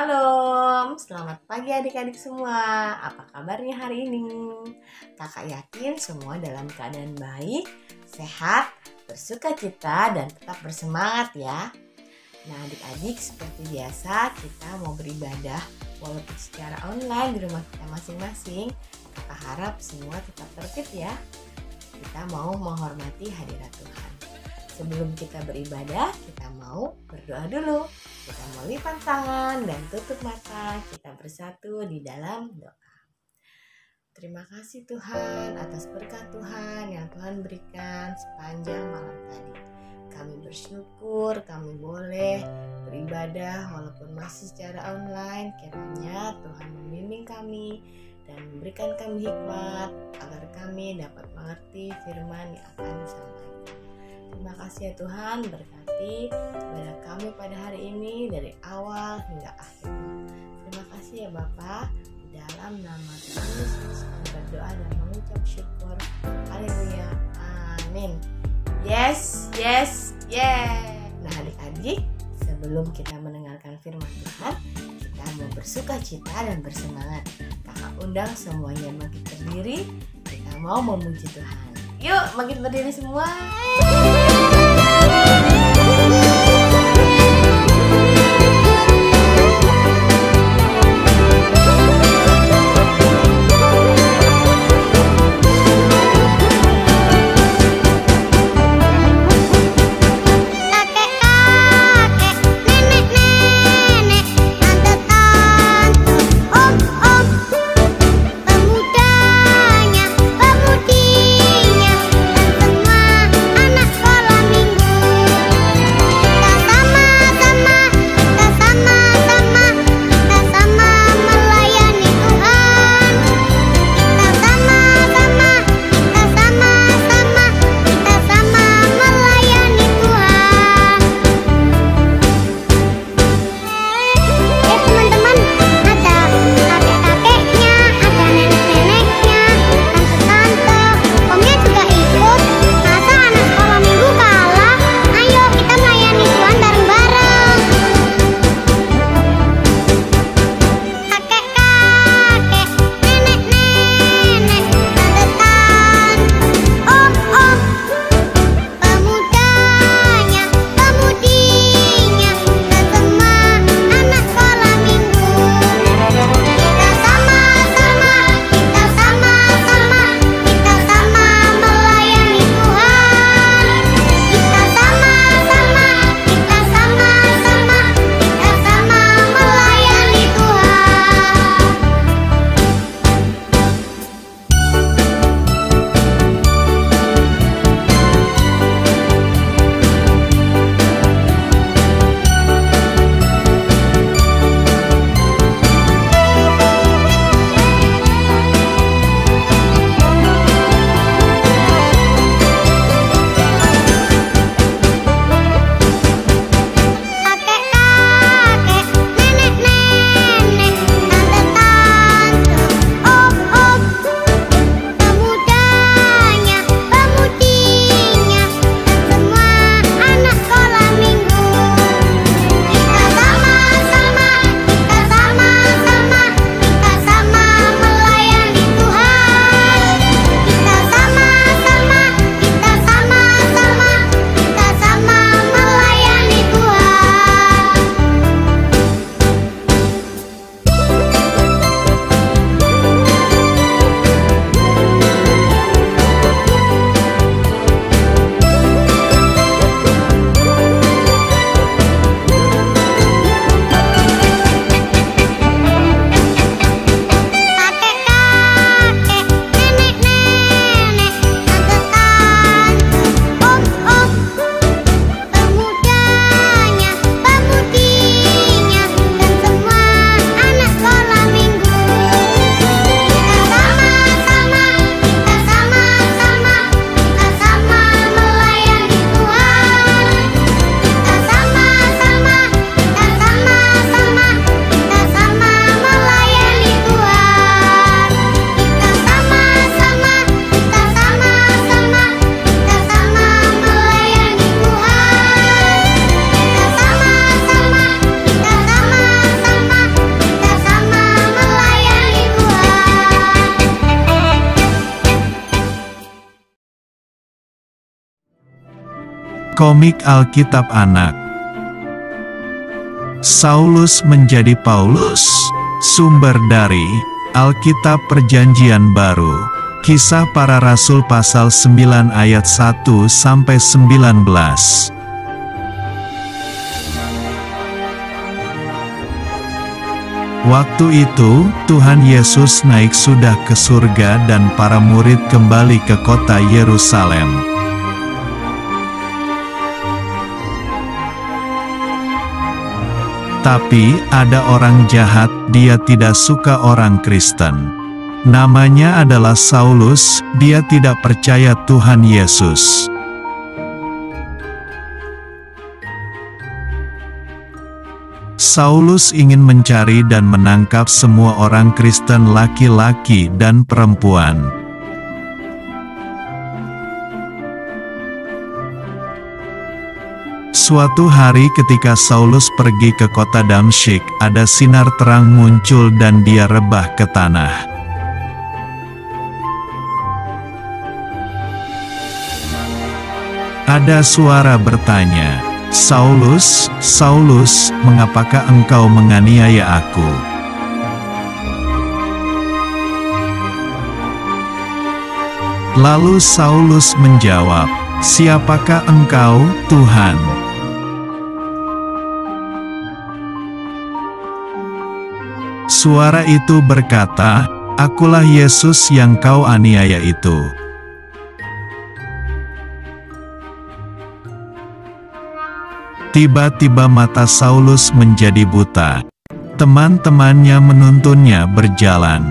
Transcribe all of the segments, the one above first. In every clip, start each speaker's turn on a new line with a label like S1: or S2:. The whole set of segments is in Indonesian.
S1: Shalom, selamat pagi adik-adik semua. Apa kabarnya hari ini? Kakak yakin semua dalam keadaan baik, sehat, bersuka cita, dan tetap bersemangat ya. Nah adik-adik, seperti biasa kita mau beribadah walaupun secara online di rumah kita masing-masing. Kakak harap semua tetap tertib ya. Kita mau menghormati hadirat Tuhan. Sebelum kita beribadah, kita mau berdoa dulu. Kita mau lipat tangan dan tutup mata. Kita bersatu di dalam doa. Terima kasih Tuhan atas berkat Tuhan yang Tuhan berikan sepanjang malam tadi. Kami bersyukur kami boleh beribadah walaupun masih secara online. Kiranya Tuhan membimbing kami dan memberikan kami hikmat agar kami dapat mengerti firman yang akan disampaikan. Terima kasih ya Tuhan, berkati ibadah kami pada hari ini dari awal hingga akhir. Terima kasih ya Bapa, dalam nama Tuhan Yesus kami berdoa dan mengucap syukur. Haleluya, amin. Yes. Nah adik-adik, sebelum kita mendengarkan firman Tuhan, kita mau bersuka cita dan bersemangat. Kakak undang semuanya bangkit berdiri, kita mau memuji Tuhan. Yuk, bangkit berdiri semua.
S2: Pemudanya, pemudinya, dan semua anak sekolah Komik Alkitab Anak. Saulus menjadi Paulus. Sumber dari Alkitab Perjanjian Baru. Kisah Para Rasul pasal 9 ayat 1-19. Waktu itu, Tuhan Yesus naik sudah ke surga dan para murid kembali ke kota Yerusalem. Tapi, ada orang jahat, dia tidak suka orang Kristen. Namanya adalah Saulus, dia tidak percaya Tuhan Yesus. Saulus ingin mencari dan menangkap semua orang Kristen laki-laki dan perempuan. Suatu hari ketika Saulus pergi ke kota Damsyik, ada sinar terang muncul dan dia rebah ke tanah. Ada suara bertanya, "Saulus, Saulus, mengapakah engkau menganiaya aku?" Lalu Saulus menjawab, "Siapakah engkau, Tuhan?" Suara itu berkata, "Akulah Yesus yang kau aniaya itu." Tiba-tiba mata Saulus menjadi buta. Teman-temannya menuntunnya berjalan.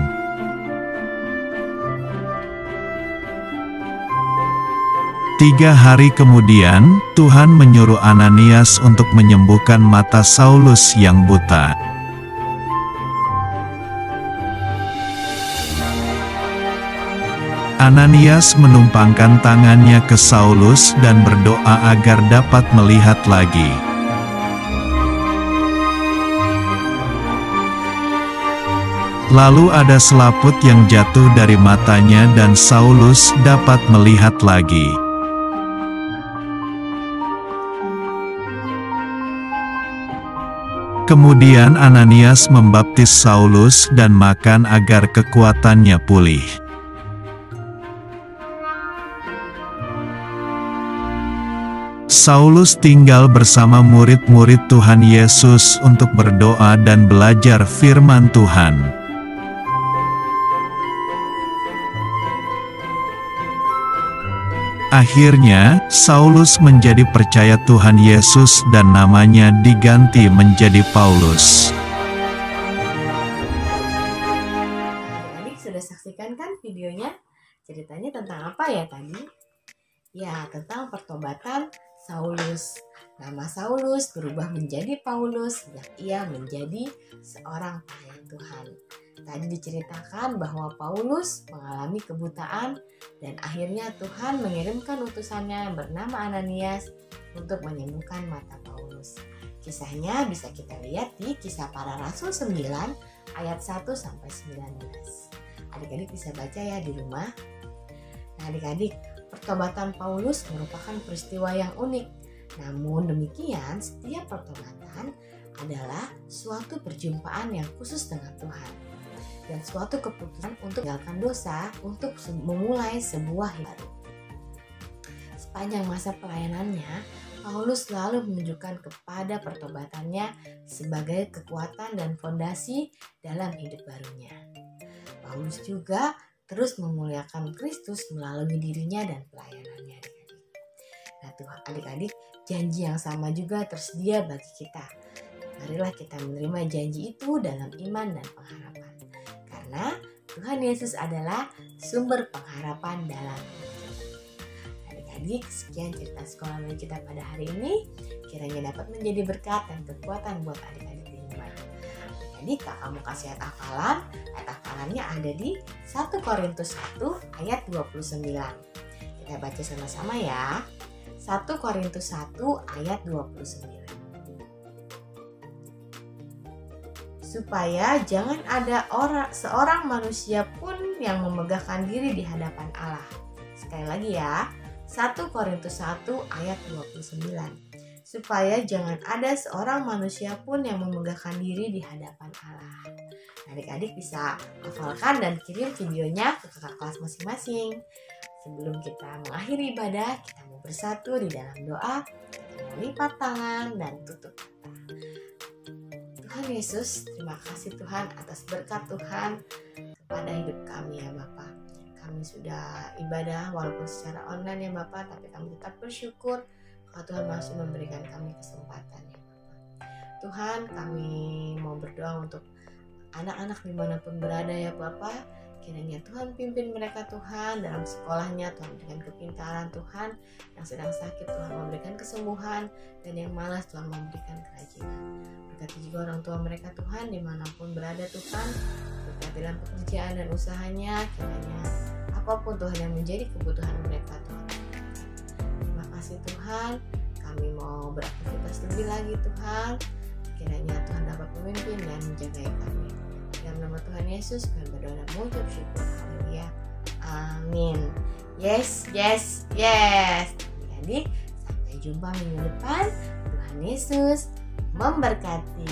S2: Tiga hari kemudian, Tuhan menyuruh Ananias untuk menyembuhkan mata Saulus yang buta. Ananias menumpangkan tangannya ke Saulus dan berdoa agar dapat melihat lagi. Lalu ada selaput yang jatuh dari matanya dan Saulus dapat melihat lagi. Kemudian Ananias membaptis Saulus dan makan agar kekuatannya pulih. Saulus tinggal bersama murid-murid Tuhan Yesus untuk berdoa dan belajar firman Tuhan. Akhirnya, Saulus menjadi percaya Tuhan Yesus dan namanya diganti menjadi Paulus.
S1: Adik-adik sudah saksikan kan videonya? Ceritanya tentang apa ya tadi? Ya, tentang pertobatan Saulus. Nama Saulus berubah menjadi Paulus sejak ia menjadi seorang pelayan Tuhan. Tadi diceritakan bahwa Paulus mengalami kebutaan dan akhirnya Tuhan mengirimkan utusannya yang bernama Ananias untuk menyembuhkan mata Paulus. Kisahnya bisa kita lihat di Kisah Para Rasul 9 ayat 1-19. Adik-adik bisa baca ya di rumah. Nah, adik-adik, pertobatan Paulus merupakan peristiwa yang unik. Namun demikian, setiap pertobatan adalah suatu perjumpaan yang khusus dengan Tuhan dan suatu keputusan untuk meninggalkan dosa untuk memulai sebuah hidup baru. Sepanjang masa pelayanannya, Paulus selalu menunjukkan kepada pertobatannya sebagai kekuatan dan fondasi dalam hidup barunya. Paulus juga terus memuliakan Kristus melalui dirinya dan pelayanannya, adik-adik. Nah, Tuhan, adik-adik, janji yang sama juga tersedia bagi kita. Marilah kita menerima janji itu dalam iman dan pengharapan. Karena Tuhan Yesus adalah sumber pengharapan dalam hidup kita. Adik-adik, sekian cerita sekolah dari kita pada hari ini. Kiranya dapat menjadi berkat dan kekuatan buat adik-adik di rumah. Jadi kakak mau kasih ayat hafalan. Ayat hafalannya ada di 1 Korintus 1 ayat 29. Kita baca sama-sama ya. 1 Korintus 1 ayat 29. Supaya jangan ada seorang manusia pun yang memegahkan diri di hadapan Allah. Sekali lagi ya. 1 Korintus 1 ayat 29. Supaya jangan ada seorang manusia pun yang memegahkan diri di hadapan Allah. Adik-adik bisa hafalkan dan kirim videonya ke kakak kelas masing-masing. Sebelum kita mengakhiri ibadah, kita mau bersatu di dalam doa. Kita mau lipat tangan dan tutup mata. Tuhan Yesus, terima kasih Tuhan atas berkat Tuhan kepada hidup kami ya Bapak. Kami sudah ibadah walaupun secara online ya Bapak, tapi kami tetap bersyukur kalau Tuhan masih memberikan kami kesempatan ya Bapak. Tuhan, kami mau berdoa untuk anak-anak dimanapun berada ya Bapak. Kiranya Tuhan pimpin mereka Tuhan dalam sekolahnya, Tuhan berikan kepintaran Tuhan. Yang sedang sakit Tuhan memberikan kesembuhan, dan yang malas Tuhan memberikan kerajinan. Berkati juga orang tua mereka Tuhan dimanapun berada Tuhan. Berkati dalam pekerjaan dan usahanya, kiranya apapun Tuhan yang menjadi kebutuhan mereka Tuhan. Terima kasih Tuhan, kami mau beraktivitas lebih lagi Tuhan. Kiranya Tuhan dapat memimpin dan menjaga kami. Dalam nama Tuhan Yesus kami berdoa dan mengucap syukur. Haleluya. Amin. Yes. Jadi sampai jumpa minggu depan. Tuhan Yesus memberkati.